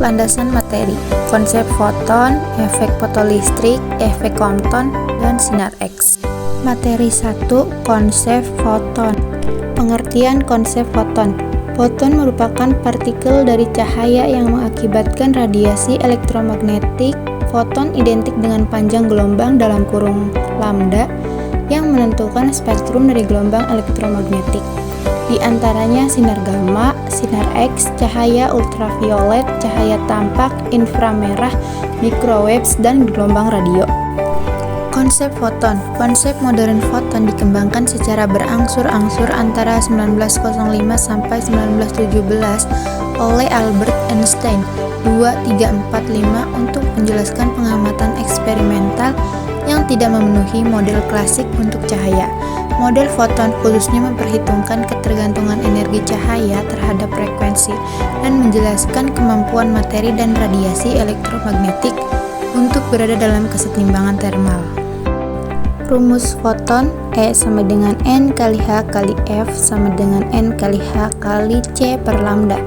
Landasan materi, konsep foton, efek fotolistrik, efek Compton, dan sinar X. Materi 1. Konsep foton. Pengertian konsep foton. Foton merupakan partikel dari cahaya yang mengakibatkan radiasi elektromagnetik. Foton identik dengan panjang gelombang dalam kurung lambda yang menentukan spektrum dari gelombang elektromagnetik. Di antaranya sinar gamma, sinar X, cahaya ultraviolet, cahaya tampak, inframerah, microwaves, dan gelombang radio. Konsep foton. Konsep modern foton dikembangkan secara berangsur-angsur antara 1905 sampai 1917 oleh Albert Einstein 2345 untuk menjelaskan pengamatan eksperimental yang tidak memenuhi model klasik untuk cahaya. Model foton khususnya memperhitungkan ketergantungan energi cahaya terhadap frekuensi dan menjelaskan kemampuan materi dan radiasi elektromagnetik untuk berada dalam kesetimbangan termal. Rumus foton E sama dengan N kali H kali F sama dengan N kali H kali C per lambda.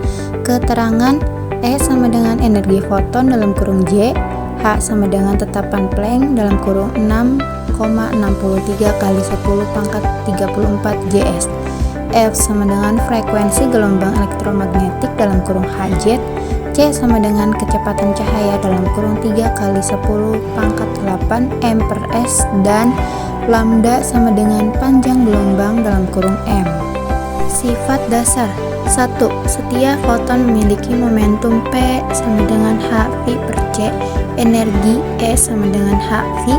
Keterangan E sama dengan energi foton dalam kurung J, H sama dengan tetapan Planck dalam kurung 6,63 kali 10 pangkat 34 Js. F sama dengan frekuensi gelombang elektromagnetik dalam kurung Hz. C sama dengan kecepatan cahaya dalam kurung 3 kali 10 pangkat 8 M per S, dan lambda sama dengan panjang gelombang dalam kurung M. Sifat dasar. 1. Setiap foton memiliki momentum P sama dengan h V per C, energi E sama dengan h V,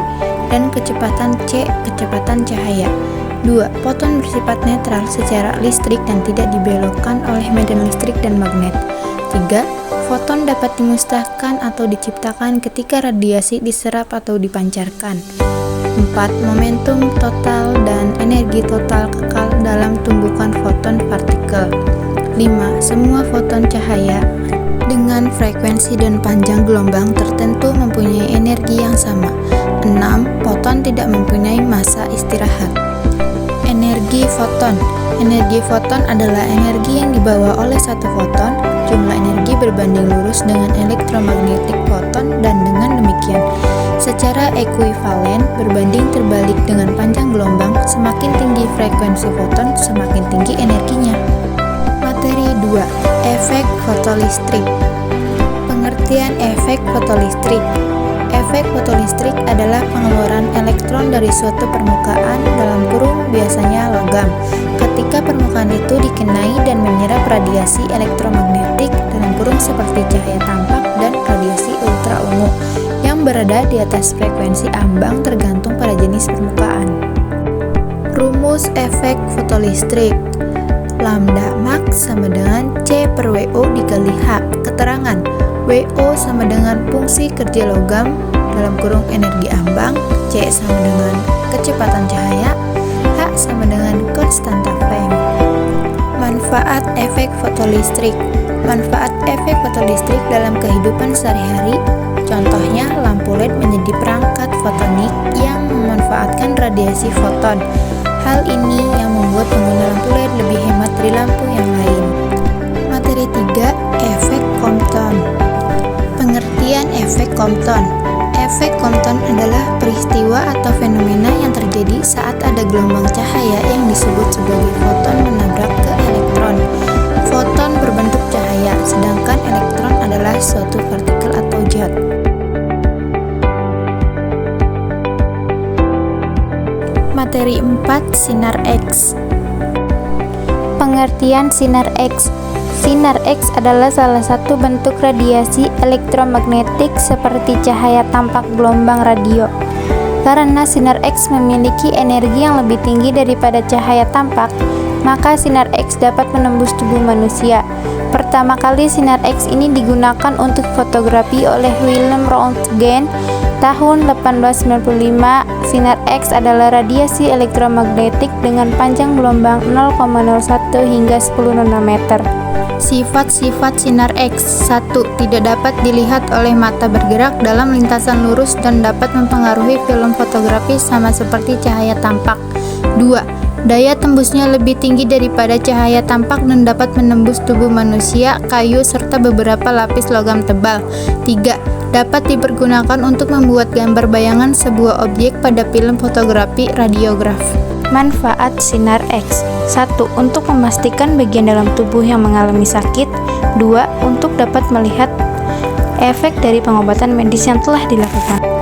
dan kecepatan C, kecepatan cahaya. 2. Foton bersifat netral secara listrik dan tidak dibelokkan oleh medan listrik dan magnet. 3. Foton dapat dimusnahkan atau diciptakan ketika radiasi diserap atau dipancarkan. 4. Momentum total dan energi total kekal dalam tumbukan foton partikel. 5. Semua foton cahaya dengan frekuensi dan panjang gelombang tertentu mempunyai energi yang sama. 6. Foton tidak mempunyai masa istirahat. Energi foton. Energi foton adalah energi yang dibawa oleh satu foton. Jumlah energi berbanding lurus dengan elektromagnetik foton, dan dengan demikian secara ekuivalen berbanding terbalik dengan panjang gelombang. Semakin tinggi frekuensi foton, semakin tinggi energinya. Materi 2. Efek fotolistrik. Pengertian efek fotolistrik. Efek fotolistrik adalah pengeluaran elektron dari suatu permukaan dalam kurung biasanya logam ketika permukaan itu dikenai dan menyerap radiasi elektromagnetik dalam kurung seperti cahaya tampak dan radiasi ultraungu yang berada di atas frekuensi ambang tergantung pada jenis permukaan. Rumus efek fotolistrik. Lambda max sama dengan C per WO dikali H. Keterangan WO sama dengan fungsi kerja logam dalam kurung energi ambang, C sama dengan kecepatan cahaya, H sama dengan konstanta Planck. Manfaat efek fotolistrik. Manfaat efek fotolistrik dalam kehidupan sehari-hari, contohnya lampu LED menjadi perangkat fotonik yang memanfaatkan radiasi foton. Hal ini yang membuat pengguna lampu LED lebih hemat dari lampu yang lain. Materi 3. Efek Compton. Pengertian efek Compton. Efek Compton adalah peristiwa atau fenomena yang terjadi saat ada gelombang cahaya yang disebut sebagai foton menabrak ke elektron. Foton berbentuk cahaya, sedangkan elektron adalah suatu partikel atau zat. Materi 4. Sinar X. Pengertian sinar X. Sinar X adalah salah satu bentuk radiasi elektromagnetik seperti cahaya tampak gelombang radio. Karena sinar X memiliki energi yang lebih tinggi daripada cahaya tampak, maka sinar X dapat menembus tubuh manusia. Pertama kali sinar X ini digunakan untuk fotografi oleh Wilhelm Röntgen tahun 1895. Sinar X adalah radiasi elektromagnetik dengan panjang gelombang 0,01 hingga 10 nanometer. Sifat-sifat sinar X. 1. Tidak dapat dilihat oleh mata bergerak dalam lintasan lurus dan dapat mempengaruhi film fotografi sama seperti cahaya tampak. 2. Daya tembusnya lebih tinggi daripada cahaya tampak dan dapat menembus tubuh manusia, kayu, serta beberapa lapis logam tebal. 3. Dapat dipergunakan untuk membuat gambar bayangan sebuah objek pada film fotografi radiograf. Manfaat sinar X. 1. Untuk memastikan bagian dalam tubuh yang mengalami sakit. 2. Untuk dapat melihat efek dari pengobatan medis yang telah dilakukan.